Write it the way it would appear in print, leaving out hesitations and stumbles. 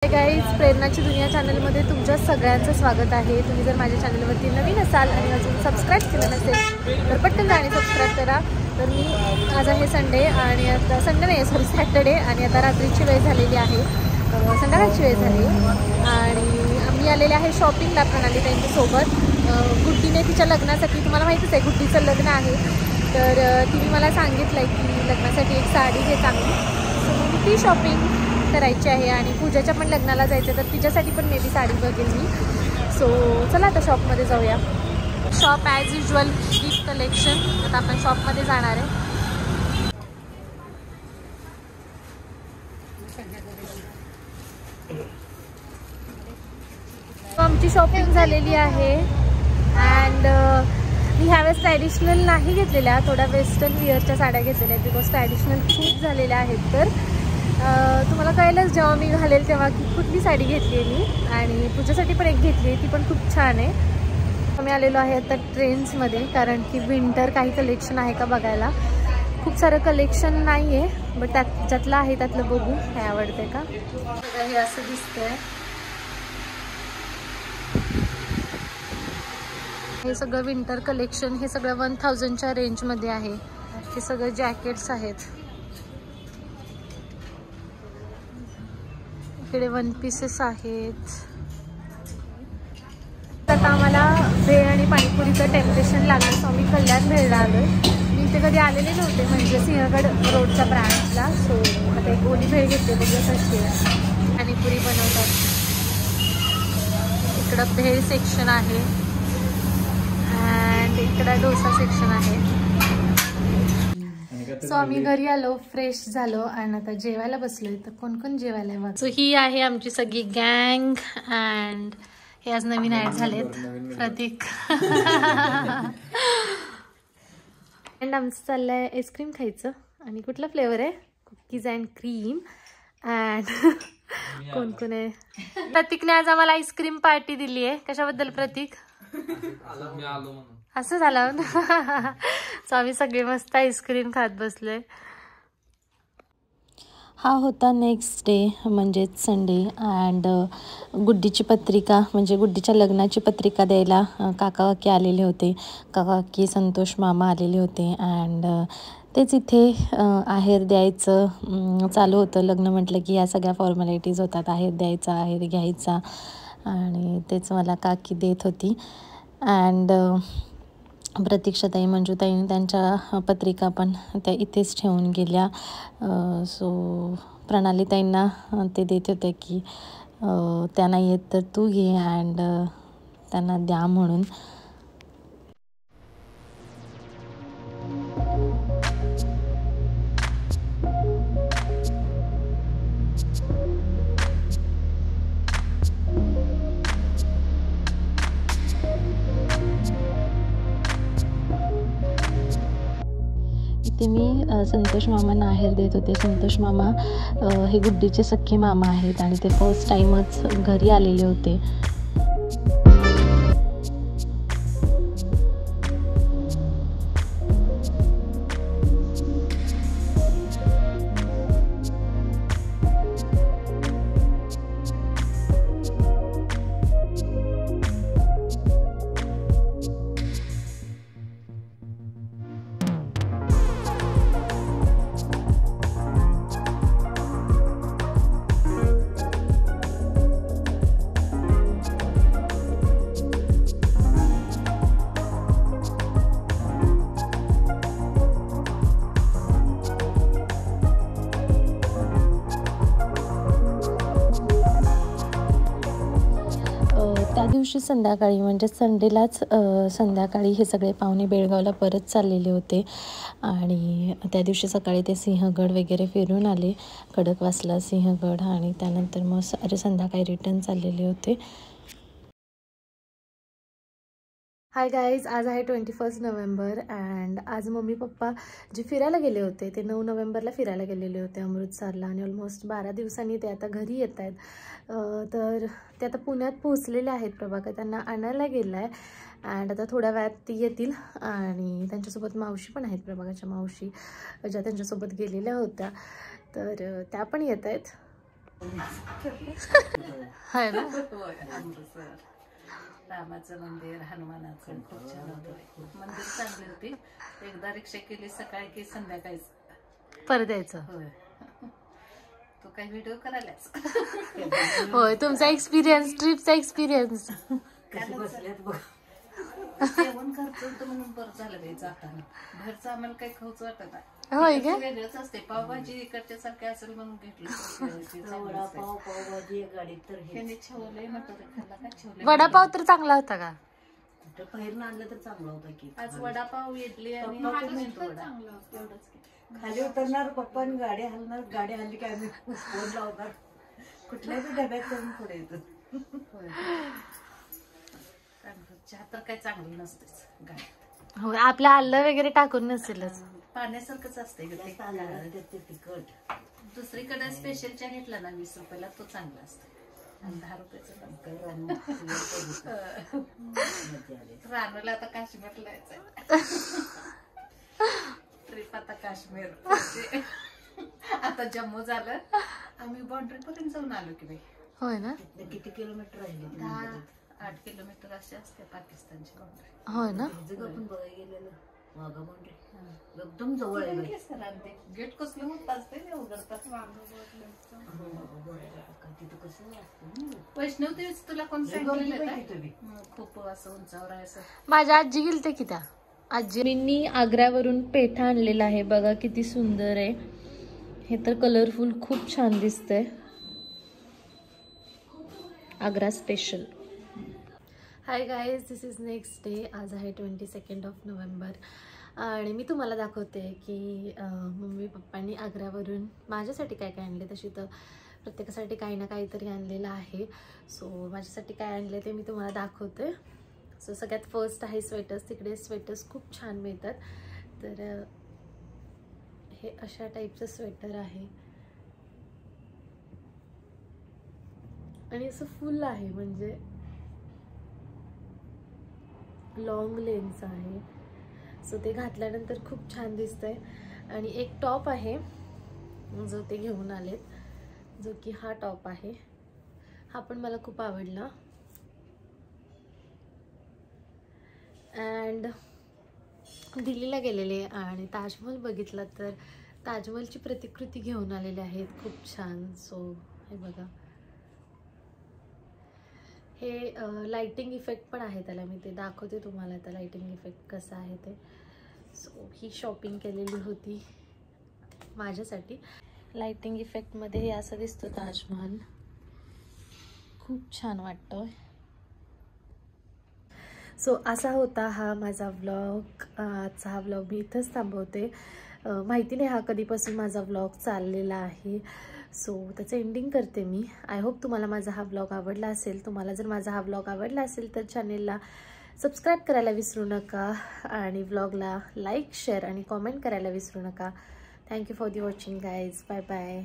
Guys, प्रेरणाची दुनिया चॅनलमध्ये तुमच्या सगळ्यांचं स्वागत आहे। तुम्ही जर माझ्या चॅनलवरती नवीन असाल आणि अजून सबस्क्राईब केलं नसेल तर पटकन जा आणि सबस्क्राईब करा। तर मी आज आहे संडे आणि आता संडे नाही सॉरी सॅटर्डे आणि आता रात्रीची वेळ झालेली आहे, संध्याकाळची वेळ झाली आणि आम्ही आलेले आहे शॉपिंगला प्रणाली त्यांच्यासोबत। गुड्डीने तिच्या लग्नासाठी, तुम्हाला माहितीच आहे गुड्डीचं लग्न आहे, तर तिने मला सांगितलं आहे की लग्नासाठी एक साडी घे चांगली, सो मी ती शॉपिंग करायची आहे आणि पूजाच्या पण लग्नाला जायचं तर तिच्यासाठी पण मे बी साडी बघेल मी। सो चला आता शॉपमध्ये जाऊया। Shop as usual gift collection. आता आपण शॉपमध्ये जाणार आहे। आमची शॉपिंग झालेली आहे अँड मी ह्यावेळेस ट्रॅडिशनल नाही घेतलेल्या, थोड्या वेस्टर्न विअरच्या साड्या घेतलेल्या आहेत बिकॉज ट्रॅडिशनल खूप झालेल्या आहेत। तर तुम्हाला कळेलच जेव्हा मी घालेल तेव्हा की कुठली साडी घेतली आहे मी, आणि पूजेसाठी पण एक घेतली आहे ती पण खूप छान आहे। आम्ही आलेलो आहे आता ट्रेंड्समध्ये कारण की विंटर काही कलेक्शन आहे का बघायला। खूप सारं कलेक्शन नाही आहे बट ज्यातलं आहे त्यातलं बघू काय आवडते का। हे असं दिसतंय, हे सगळं विंटर कलेक्शन, हे सगळं 1000च्या रेंजमध्ये आहे। हे सगळं जॅकेट्स आहेत, इकडे वन पीसेस आहेत। आता आम्हाला भेळ आणि पाणीपुरीचं टेम्पटेशन लागलं सो आम्ही कल्याण भेळला आलो। मी इथे कधी आलेले नव्हते म्हणजे सिंहगड रोडच्या ब्रांचला, सो आता एक ओली भेळ घेतली बघूया कशी आहे। पाणीपुरी बनवतात, इकडं भेळ सेक्शन आहे अँड इकडं डोसा सेक्शन आहे। सो आम्ही घरी आलो, फ्रेश झालो आणि आता जेवायला बसलोय। तर कोण कोण जेवायला आहे? सो ही आहे आमची सगळी गँग अँड हे आज नवीन ॲड झालेत, प्रतीक अँड आमचं चाललंय आईस्क्रीम खायचं। आणि कुठला फ्लेवर आहे? कुकीज अँड क्रीम अँड कोण कोण आहे? प्रतीकने आज आम्हाला आईस्क्रीम पार्टी दिली आहे। कशाबद्दल प्रतीक? असं झालं सो आम्ही सगळे मस्त आईस्क्रीम खात बसलोय। हा होता नेक्स्ट डे म्हणजेच संडे अँड गुड्डीची पत्रिका म्हणजे गुड्डीच्या लग्नाची पत्रिका द्यायला काका काकी आलेले होते। काका काकी संतोष मामा आलेले होते अँड तेच इथे आहेर द्यायचं चालू होतं। लग्न म्हटलं की या सगळ्या फॉर्मॅलिटीज होतात, आहेर द्यायचा, आहेर घ्यायचा, आणि तेच मला काकी देत होती। अँड प्रतीक्षाताई मंजूताईने त्यांच्या पत्रिका पण त्या इथेच ठेवून गेल्या। सो प्रणालीताईंना ते देत होते की त्या नाही येत तर तू घे अँड त्यांना द्या म्हणून। इथे मी संतोष मामांना आहेर देत होते। संतोष मामा हे गुड्डीचे सख्खे मामा आहेत आणि ते फर्स्ट टाईमच घरी आलेले होते। त्या दिवशी संध्याकाळी म्हणजे संडेलाच संध्याकाळी हे सगळे पाहुणे बेळगावला परत चाललेले होते आणि त्या दिवशी सकाळी ते सिंहगड वगैरे फिरून आले, खडकवासला सिंहगड, आणि त्यानंतर मग संध्याकाळी रिटर्न चाललेले होते। हाय गाईज, आज आहे 21 नोव्हेंबर अँड आज मम्मी पप्पा जे फिरायला गेले होते ते 9 नोव्हेंबरला फिरायला गेलेले होते अमृतसरला आणि ऑलमोस्ट 12 दिवसांनी ते आता घरी येत आहेत। तर ते आता पुण्यात पोहोचलेले आहेत। प्रभाकर त्यांना आणायला गेला आहे अँड आता थोड्या वेळात ती येतील आणि त्यांच्यासोबत मावशी पण आहेत, प्रभाकरच्या मावशी ज्या त्यांच्यासोबत गेलेल्या होत्या तर त्या पण येत आहेत। आहे ना? होय, अमृतसर रामाचं मंदिर, हनुमानाचं खूप छान होतं. मंदिर चांगली होती. एकदा रिक्षा केली सकाळी की संध्याकाळीच परत यायचं. होय. तू काही व्हिडिओ करायलास? होय, तुमचा एक्सपिरियन्स, ट्रिपचा एक्सपिरियन्स. जेवण खर्च होतं म्हणून बरं झालं बाई जाताना. बाहेरचं आम्हाला काही खाऊच वाटत नाही. होय का? वेगळंच असते. पावभाजी इकडच्या सारखे असेल म्हणून घेतलं. पावभाजी गाडीत तर त्यांनी छवले मटर खाल्ला का? छवले वडापाव तर चांगला होता का? बाहेर आणलं तर चांगला होता की. आज वडापाव, इडली आणि मेंदू वडा एवढंच की. खाली उतरणार पप्पा आणि गाडी हलणार. गाडी हल्ली की आम्ही फोन लावणार. कुठल्याही डब्यात करून पुढे येतो. चहा तर काही चांगली नसतेच गाडीत. हो, आपलं आलं वगैरे टाकून नसेलच. पाण्यासारखंच असते तिखट. दुसरीकडे स्पेशल चहा घेतला ना 20 रुपयाला, तो चांगला असतो. आणि 10 रुपयाचं रानूला आता काश्मीरला यायचंय. ट्रिप आता काश्मीर. आता जम्मू झालं. आम्ही बाउंड्री पर्यंत जाऊन आलो की बाई. होय ना? किती किलोमीटर राहिले? 10-8 किलोमीटर असे असते पाकिस्तानची बाउंड्री. होय ना? आपण बघायला गेलेलं वाघा बाउंड्री एकदम जवळ आहे. गेट कसलं मोठं असते ना उघडतात. वैष्णव देवीच तुला कोण सांगितलेलं? खूप असं उंचावर आहे असं. माझ्या आजी गेलते की त्या आजींनी आग्र्यावरून पेठा आणलेला आहे. बघा किती सुंदर आहे. हे तर कलरफुल खूप छान दिसतंय. Agra special. Hi guys, this is next day. आज आहे 22 नोव्हेंबर आणि मी तुम्हाला दाखवते की मम्मी पप्पांनी आग्र्यावरून माझ्यासाठी काय काय आणले. तशी तर प्रत्येकासाठी काही ना काहीतरी आणलेलं आहे. सो माझ्यासाठी काय आणले ते मी तुम्हाला दाखवते. सो सगळ्यात फर्स्ट आहे स्वेटर्स. तिकडे स्वेटर्स खूप छान मिळतात. तर हे अशा टाईपचं स्वेटर आहे आणि असं फुल आहे, म्हणजे लॉंग लेन्स आहे. सो ते घातल्यानंतर खूप छान दिसतंय. आणि एक टॉप आहे जो ते घेऊन आलेत, जो की हा टॉप आहे. हा पण मला खूप आवडला. अँड दिल्लीला गेलेले आणि ताजमहल बघितला तर ताजमहलची प्रतिकृती घेऊन आलेली आहेत. खूप छान. सो हे बघा, हे लाइटिंग इफेक्ट पण आहे त्याला. मी ते दाखवते तुम्हाला आता लाइटिंग इफेक्ट कसा आहे ते. सो ही शॉपिंग केलेली होती माझ्यासाठी. लाइटिंग इफेक्टमध्ये हे असं दिसतं ताजमहल. खूप छान वाटतं. सो असा होता हा माझा व्लॉग. आजचा हा व्लॉग मी इथंच थांबवते. माहिती नाही हा कधीपासून माझा व्लॉग चाललेला आहे. सो त्याचं एंडिंग करते मी. आय होप तुम्हाला माझा हा व्लॉग आवडला असेल. तुम्हाला जर माझा हा व्लॉग आवडला असेल तर चॅनेलला सबस्क्राईब करायला विसरू नका आणि व्लॉगला लाईक, शेअर आणि कॉमेंट करायला विसरू नका. Thank you for the watching guys. Bye bye.